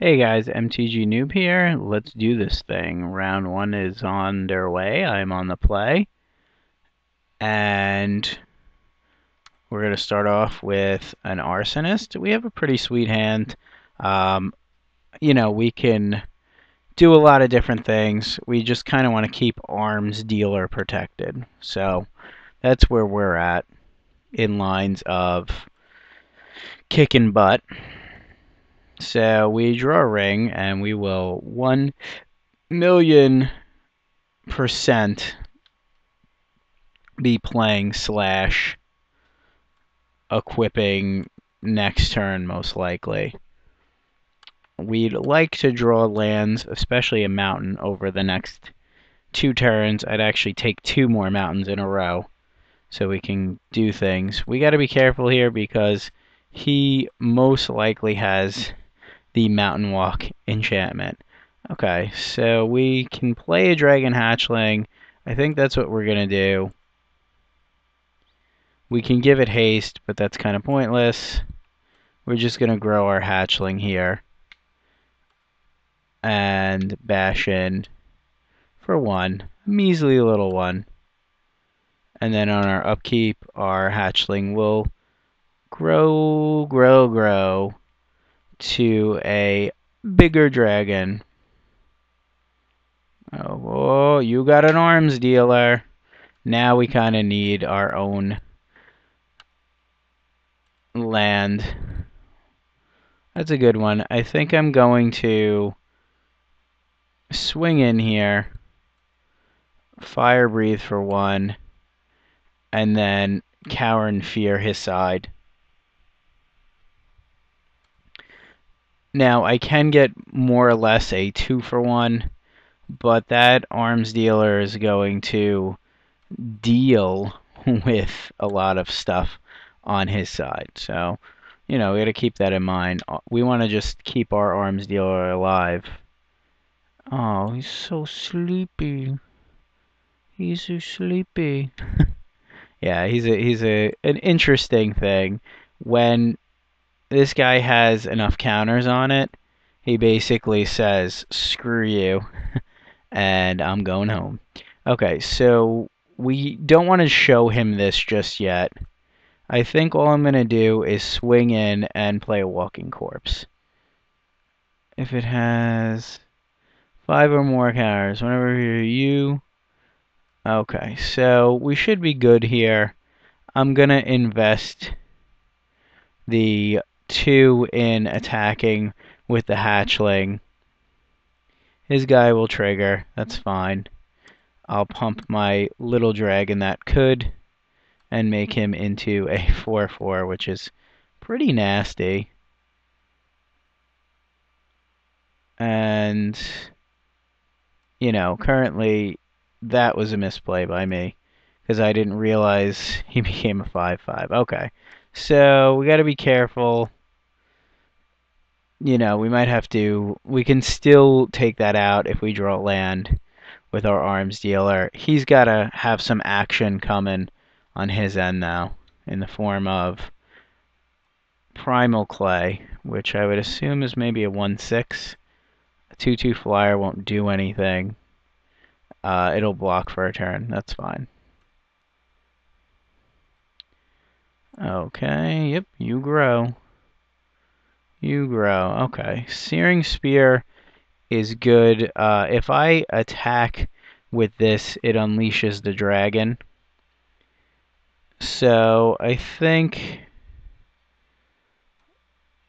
Hey guys, MTGNoob here. Let's do this thing. Round 1 is on their way. I'm on the play. And we're going to start off with an arsonist. We have a pretty sweet hand. Um, we can do a lot of different things. We just kind of want to keep arms dealer protected. So that's where we're at in lines of kicking butt. So we draw a ring and we will 1,000,000% be playing slash equipping next turn, most likely. We'd like to draw lands, especially a mountain, over the next 2 turns. I'd actually take 2 more mountains in a row so we can do things. We got to be careful here because he most likely has the Mountain Walk enchantment. Okay, so we can play a Dragon Hatchling. I think that's what we're going to do. We can give it haste, but that's kind of pointless. We're just going to grow our hatchling here and bash in for 1, a measly little 1. And then on our upkeep, our hatchling will grow to a bigger dragon. Oh, you got an arms dealer. Now we kind of need our own land. That's a good one. I think I'm going to swing in here, fire breathe for 1, and then cower and fear his side. Now I can get more or less a 2 for 1, but that arms dealer is going to deal with a lot of stuff on his side. So, we got to keep that in mind. We want to just keep our arms dealer alive. Oh, he's so sleepy. He's so sleepy. Yeah, he's an interesting thing. When this guy has enough counters on it, he basically says, "Screw you," and I'm going home. Okay, so we don't want to show him this just yet. I think all I'm going to do is swing in and play a walking corpse. If it has 5 or more counters, whenever you... Okay, so we should be good here. I'm going to invest the 2 in attacking with the hatchling. His guy will trigger. That's fine. I'll pump my little dragon that could and make him into a 4/4, which is pretty nasty. And, currently that was a misplay by me because I didn't realize he became a 5/5. Okay, so we got to be careful. We might have to... We can still take that out if we draw land with our arms dealer. He's got to have some action coming on his end now in the form of Primal Clay, which I would assume is maybe a 1/6. A 2/2 flyer won't do anything. It'll block for a turn. That's fine. Okay, yep, you grow. You grow. Okay, Searing Spear is good. If I attack with this, it unleashes the dragon. So I think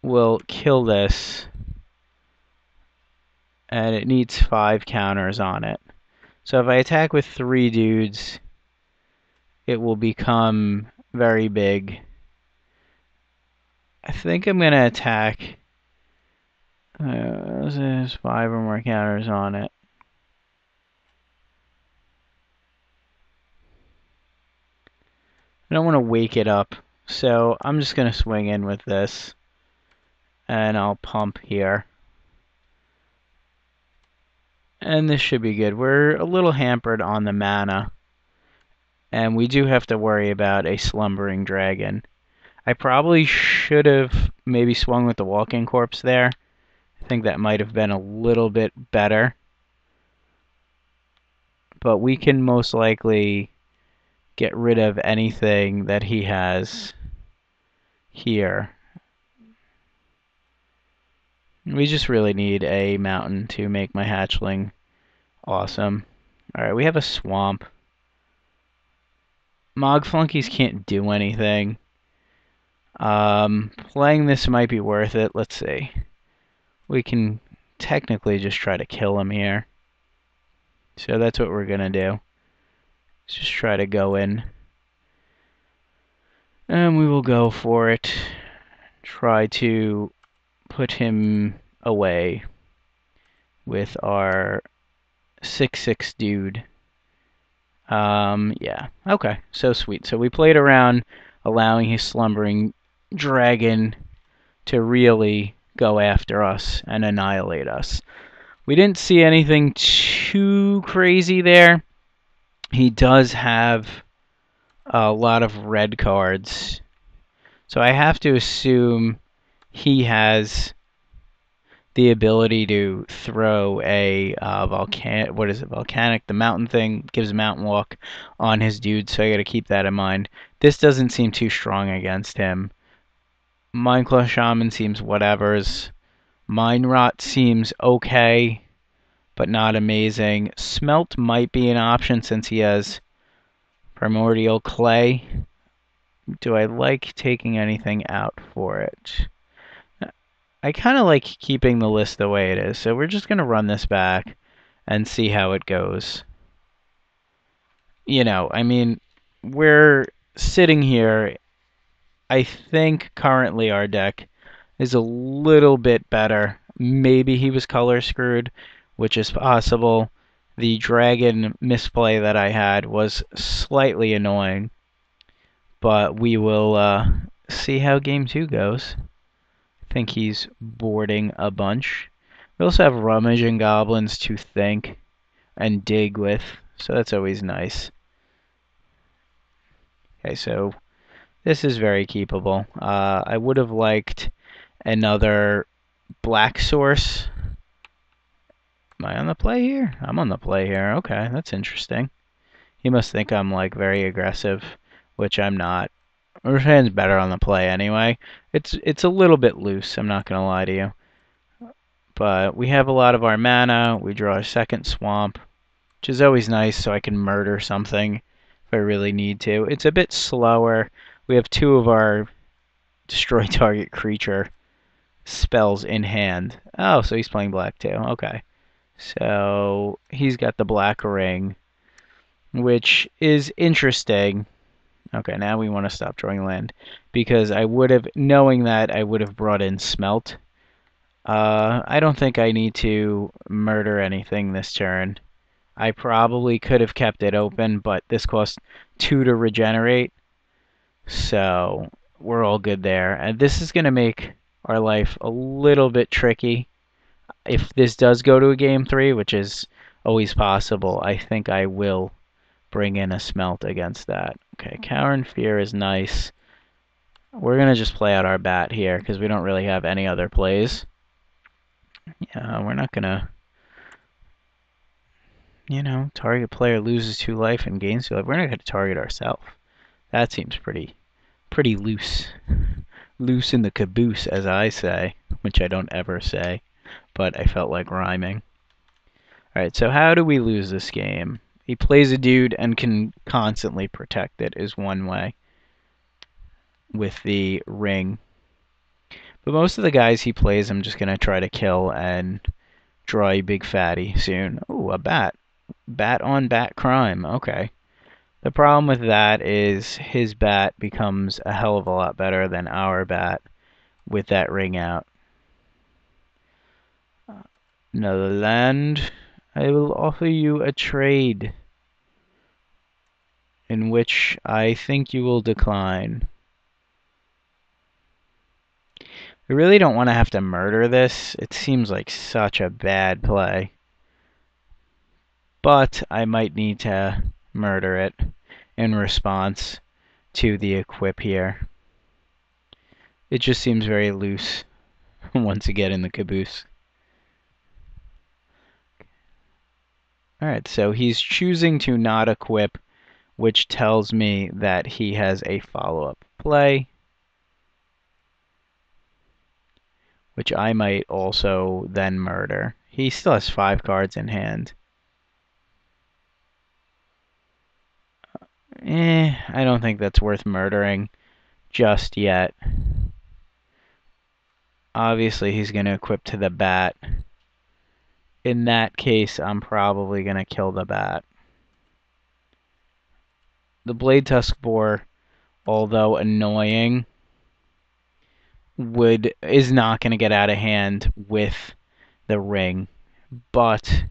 we'll kill this. And it needs 5 counters on it. So if I attack with 3 dudes, it will become very big. I think I'm going to attack. This is 5 or more counters on it. I don't want to wake it up, so I'm just going to swing in with this. And I'll pump here. And this should be good. We're a little hampered on the mana. And we do have to worry about a slumbering dragon. I probably should have maybe swung with the walking corpse there, I think that might have been a little bit better. But we can most likely get rid of anything that he has here. We just really need a mountain to make my hatchling awesome. Alright, we have a swamp. Mog flunkies can't do anything. Playing this might be worth it. Let's see. We can technically just try to kill him here. So that's what we're gonna do. Let's just try to go in. And we will go for it. Try to put him away with our 6/6 dude. Yeah. Okay. So sweet. So we played around allowing his slumbering dragon to really go after us and annihilate us. We didn't see anything too crazy there. He does have a lot of red cards. So I have to assume he has the ability to throw a volcanic, the mountain thing, gives mountain walk on his dude, so I gotta keep that in mind. This doesn't seem too strong against him. Mindclaw Shaman seems whatevers. Mind Rot seems okay, but not amazing. Smelt might be an option since he has Primordial Clay. Do I like taking anything out for it? I kind of like keeping the list the way it is, so we're just going to run this back and see how it goes. You know, I mean, we're sitting here. I think currently our deck is a little bit better. Maybe he was color screwed, which is possible. The dragon misplay that I had was slightly annoying, but we will see how game 2 goes. I think he's boarding a bunch. We also have rummaging goblins to think and dig with, so that's always nice. Okay, so this is very keepable. I would have liked another black source. Am I on the play here? I'm on the play here. Okay, that's interesting. He must think I'm like very aggressive, which I'm not. Urshan's better on the play anyway. It's a little bit loose, I'm not gonna lie to you. But we have a lot of our mana. We draw a second swamp, which is always nice so I can murder something if I really need to. It's a bit slower. We have 2 of our destroy target creature spells in hand. Oh, so he's playing black too. Okay. So he's got the black ring, which is interesting. Okay, now we want to stop drawing land because I would have, knowing that, I would have brought in Smelt. I don't think I need to murder anything this turn. I probably could have kept it open, but this costs 2 to regenerate, so we're all good there. And this is going to make our life a little bit tricky. If this does go to a game 3, which is always possible, I think I will bring in a Smelt against that. Okay, Cower and Fear is nice. We're going to just play out our bat here because we don't really have any other plays. Yeah, we're not going to, you know, target player loses 2 life and gains 2 life. We're not going to target ourselves. That seems pretty loose. Loose in the caboose, as I say, which I don't ever say, but I felt like rhyming. Alright, so how do we lose this game? He plays a dude and can constantly protect it is one way with the ring. But most of the guys he plays, I'm just going to try to kill and draw a big fatty soon. Ooh, a bat. Bat on bat crime. Okay. The problem with that is his bat becomes a hell of a lot better than our bat with that ring out. Another land. I will offer you a trade in which I think you will decline. I really don't want to have to murder this. It seems like such a bad play. But I might need to murder it in response to the equip here. It just seems very loose once you get in the caboose. Alright, so he's choosing to not equip, which tells me that he has a follow-up play, which I might also then murder. He still has 5 cards in hand. I don't think that's worth murdering just yet. Obviously, he's going to equip to the bat. In that case, I'm probably going to kill the bat. The Blade Tusk Boar, although annoying, is not going to get out of hand with the ring, but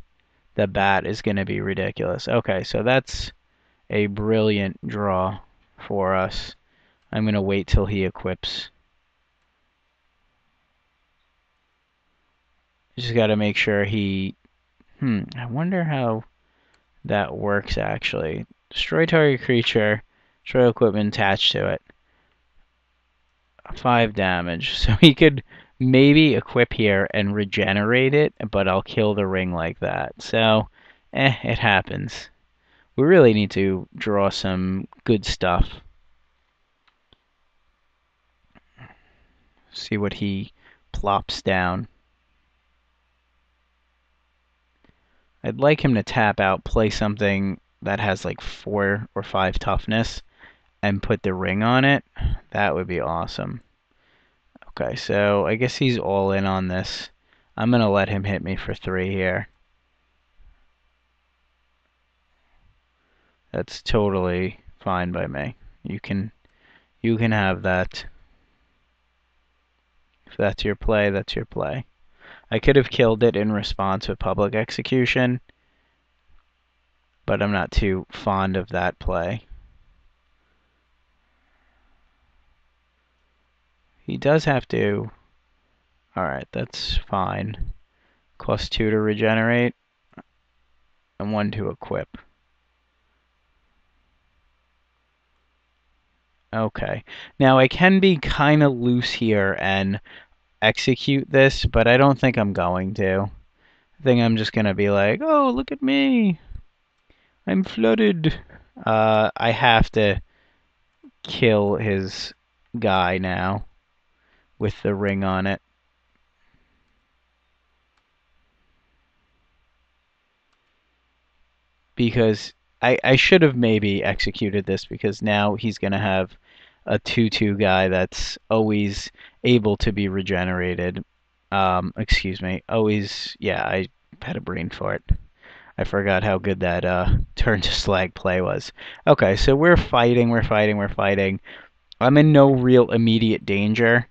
the bat is going to be ridiculous. Okay, so that's a brilliant draw for us. I'm going to wait till he equips. Just got to make sure he... I wonder how that works, actually. Destroy target creature, destroy equipment attached to it. 5 damage. So he could maybe equip here and regenerate it, but I'll kill the ring like that. So, it happens. We really need to draw some good stuff. See what he plops down. I'd like him to tap out, play something that has like 4 or 5 toughness, and put the ring on it. That would be awesome. Okay, so I guess he's all in on this. I'm going to let him hit me for 3 here. That's totally fine by me. You can have that. If that's your play, that's your play. I could have killed it in response with public execution, but I'm not too fond of that play. He does have to... Alright, that's fine. Cost 2 to regenerate, and 1 to equip. Okay. Now, I can be kind of loose here and execute this, but I don't think I'm going to. I think I'm just going to be like, oh, look at me. I'm flooded. I have to kill his guy now with the ring on it. Because I should have maybe executed this, because now he's going to have a 2/2 guy that's always able to be regenerated. Excuse me. Always, yeah, I had a brain fart. I forgot how good that turn to slag play was. Okay, so we're fighting. I'm in no real immediate danger.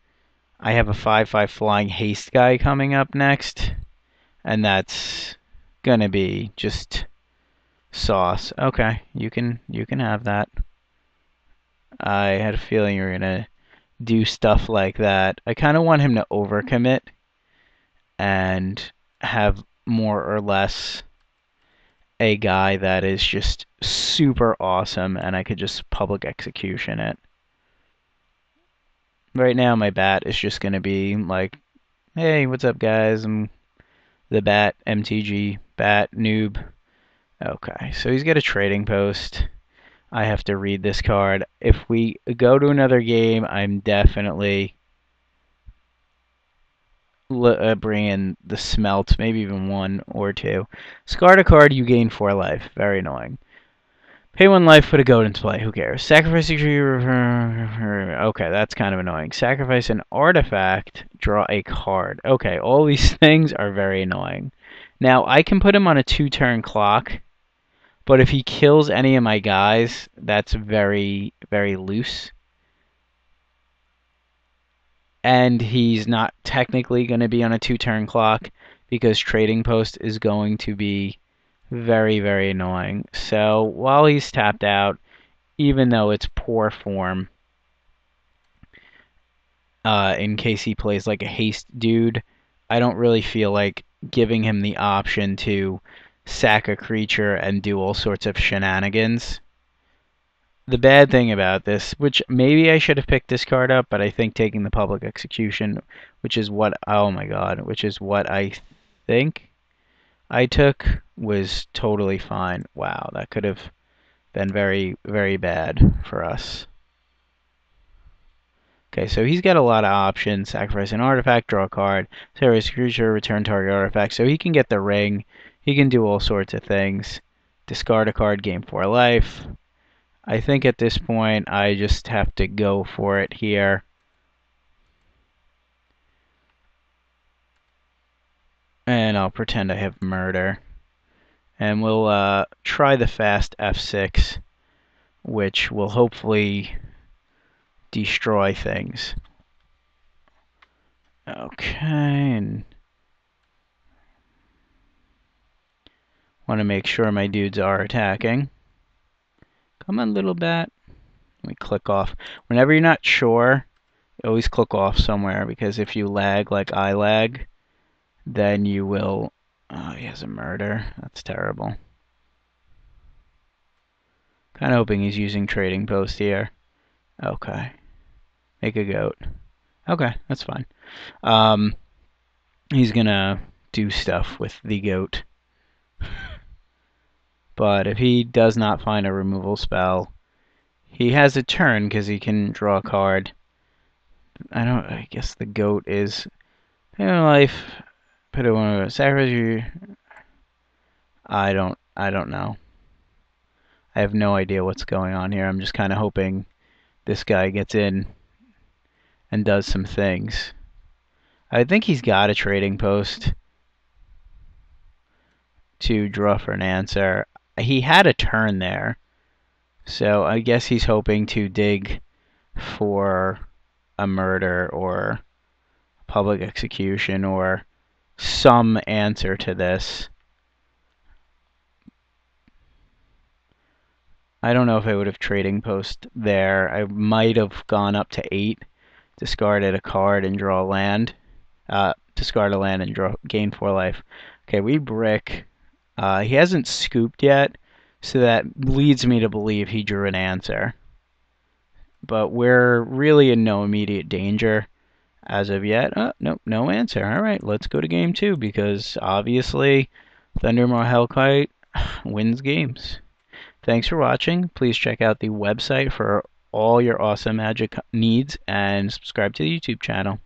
I have a 5/5 flying haste guy coming up next, and that's gonna be just sauce. Okay, you can have that. I had a feeling you were gonna do stuff like that. I kind of want him to overcommit and have more or less a guy that is just super awesome, and I could just public execution it. Right now, my bat is just gonna be like, hey, what's up, guys? I'm the bat, MTG, bat, noob. Okay, so he's got a trading post. I have to read this card. If we go to another game, I'm definitely bringing the smelt, maybe even 1 or 2. Discard a card, you gain 4 life. Very annoying. Pay 1 life, put a goat into play. Who cares? Sacrifice a creature. Okay, that's kind of annoying. Sacrifice an artifact, draw a card. Okay, all these things are very annoying. Now, I can put him on a 2-turn clock, but if he kills any of my guys, that's very, very loose. And he's not technically going to be on a 2-turn clock, because trading post is going to be very, very annoying. So while he's tapped out, even though it's poor form, in case he plays like a haste dude, I don't really feel like giving him the option to sack a creature and do all sorts of shenanigans. The bad thing about this, which maybe I should have picked this card up, but I think taking the public execution, which is what, oh my god, which is what I think I took was totally fine. Wow, that could have been very, very bad for us. Okay, so he's got a lot of options. Sacrifice an artifact, draw a card, sacrifice a creature, return target artifact. So he can get the ring. He can do all sorts of things. Discard a card, gain 4 life. I think at this point I just have to go for it here. And I'll pretend I have murder. And we'll try the fast F6, which will hopefully destroy things. Okay, and want to make sure my dudes are attacking. Come on, little bat. Let me click off. Whenever you're not sure, always click off somewhere, because if you lag like I lag, then you will... Oh, he has a murder. That's terrible. Kind of hoping he's using trading post here. Okay. Make a goat. Okay, that's fine. He's gonna do stuff with the goat. But if he does not find a removal spell, he has a turn because he can draw a card. I guess the goat is life. Put it on sacrifice. I don't know. I have no idea what's going on here. I'm just kind of hoping this guy gets in and does some things. I think he's got a trading post to draw for an answer. He had a turn there, so I guess he's hoping to dig for a murder or public execution or some answer to this. I don't know if I would have trading post there. I might have gone up to 8, discarded a card and draw a land. Discard a land and gain 4 life. Okay, we brick. He hasn't scooped yet, so that leads me to believe he drew an answer. But we're really in no immediate danger as of yet. Nope, no answer. All right, let's go to game 2, because obviously Thundermaw Hellkite wins games. Thanks for watching. Please check out the website for all your awesome magic needs and subscribe to the YouTube channel.